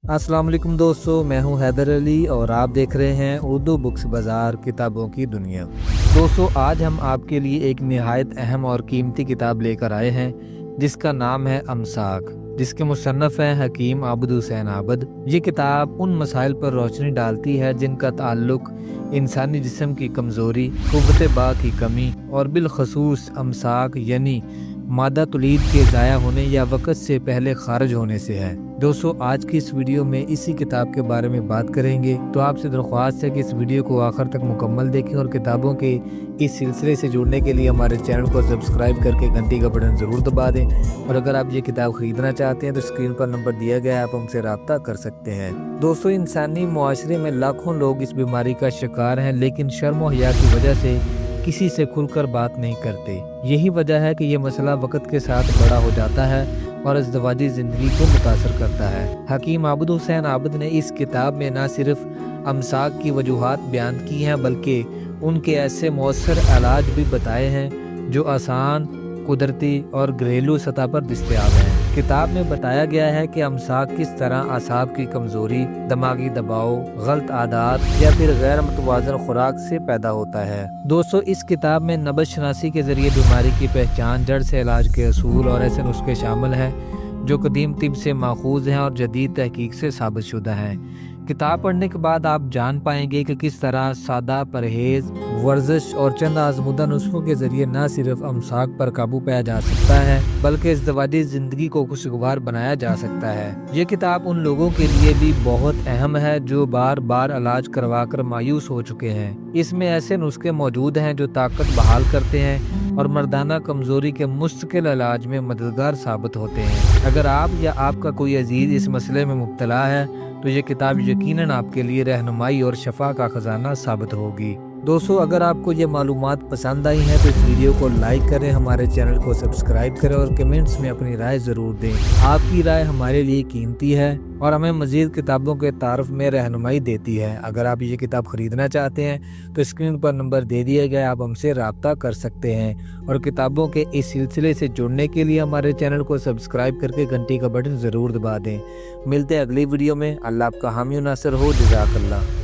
अस्सलाम वालेकुम दोस्तों, मैं हूं हैदर अली और आप देख रहे हैं उर्दू बुक्स बाज़ार किताबों की दुनिया। दोस्तों, आज हम आपके लिए एक निहायत अहम और कीमती किताब लेकर आए हैं जिसका नाम है अमसाक, जिसके मुसन्नफ़ हैं हकीम आबिद हुसैन आबद। ये किताब उन मसाइल पर रोशनी डालती है जिनका ताल्लुक इंसानी जिस्म की कमज़ोरी, क़ुव्वत बा की कमी और बिलखसूस अमसाक यानी मादा तुलीद के ज़ाया होने या वक़्त से पहले खारिज होने से है। दोस्तों, आज की इस वीडियो में इसी किताब के बारे में बात करेंगे, तो आपसे दरख्वास्त है कि इस वीडियो को आखिर तक मुकम्मल देखें और किताबों के इस सिलसिले से जुड़ने के लिए हमारे चैनल को सब्सक्राइब करके घंटी का बटन ज़रूर दबा दें। और अगर आप ये किताब ख़रीदना चाहते हैं तो स्क्रीन पर नंबर दिया गया है, आप हमसे रब्ता कर सकते हैं। दोस्तों, इंसानी मुआशरे में लाखों लोग इस बीमारी का शिकार हैं, लेकिन शर्म और हया की वजह से किसी से खुलकर बात नहीं करते। यही वजह है कि ये मसला वक़्त के साथ बड़ा हो जाता है और अज़दवाजी ज़िंदगी को मुतासर करता है। हकीम आबिद हुसैन आबद ने इस किताब में न सिर्फ अमसाक की वजूहात बयान की हैं, बल्कि उनके ऐसे मौसर इलाज भी बताए हैं जो आसान, कुदरती और घरेलू सतह पर दस्तयाब हैं। किताब में बताया गया है कि अमसाक किस तरह आसाब की कमज़ोरी, दिमागी दबाव, गलत आदत या फिर गैर मुतवाज़न खुराक से पैदा होता है। दोस्तों, इस किताब में नब्ज़ शनासी के ज़रिए बीमारी की पहचान, जड़ से इलाज के असूल और ऐसे नुस्खे शामिल हैं जो कदीम तिब से माखूज़ हैं और जदीद तहकीक से साबित शुदा हैं। किताब पढ़ने के बाद आप जान पाएंगे कि किस तरह सादा परहेज़, वर्जिश और चंद आज़मूदा नुस्खों के ज़रिए न सिर्फ अमसाक पर काबू पाया जा सकता है, बल्कि इज़दवाजी ज़िंदगी को खुशगवार बनाया जा सकता है। ये किताब उन लोगों के लिए भी बहुत अहम है जो बार बार इलाज करवा कर मायूस हो चुके हैं। इसमें ऐसे नुस्खे मौजूद हैं जो ताकत बहाल करते हैं और मर्दाना कमज़ोरी के मुस्तकिल इलाज में मददगार साबित होते हैं। अगर आप या आपका कोई अजीज़ इस मसले में मुब्तला है तो ये किताब यकीनन आपके लिए रहनुमाई और शफा का खजाना साबित होगी। दोस्तों, अगर आपको ये मालूमात पसंद आई हैं तो इस वीडियो को लाइक करें, हमारे चैनल को सब्सक्राइब करें और कमेंट्स में अपनी राय ज़रूर दें। आपकी राय हमारे लिए कीमती है और हमें मज़ीद किताबों के तारुफ में रहनुमाई देती है। अगर आप ये किताब ख़रीदना चाहते हैं तो स्क्रीन पर नंबर दे दिया गया, आप हमसे रब्ता कर सकते हैं। और किताबों के इस सिलसिले से जुड़ने के लिए हमारे चैनल को सब्सक्राइब करके घंटी का बटन ज़रूर दबा दें। मिलते हैं अगली वीडियो में। अल्लाह आपका हामी नासर हो। जज़ाकल्लाह।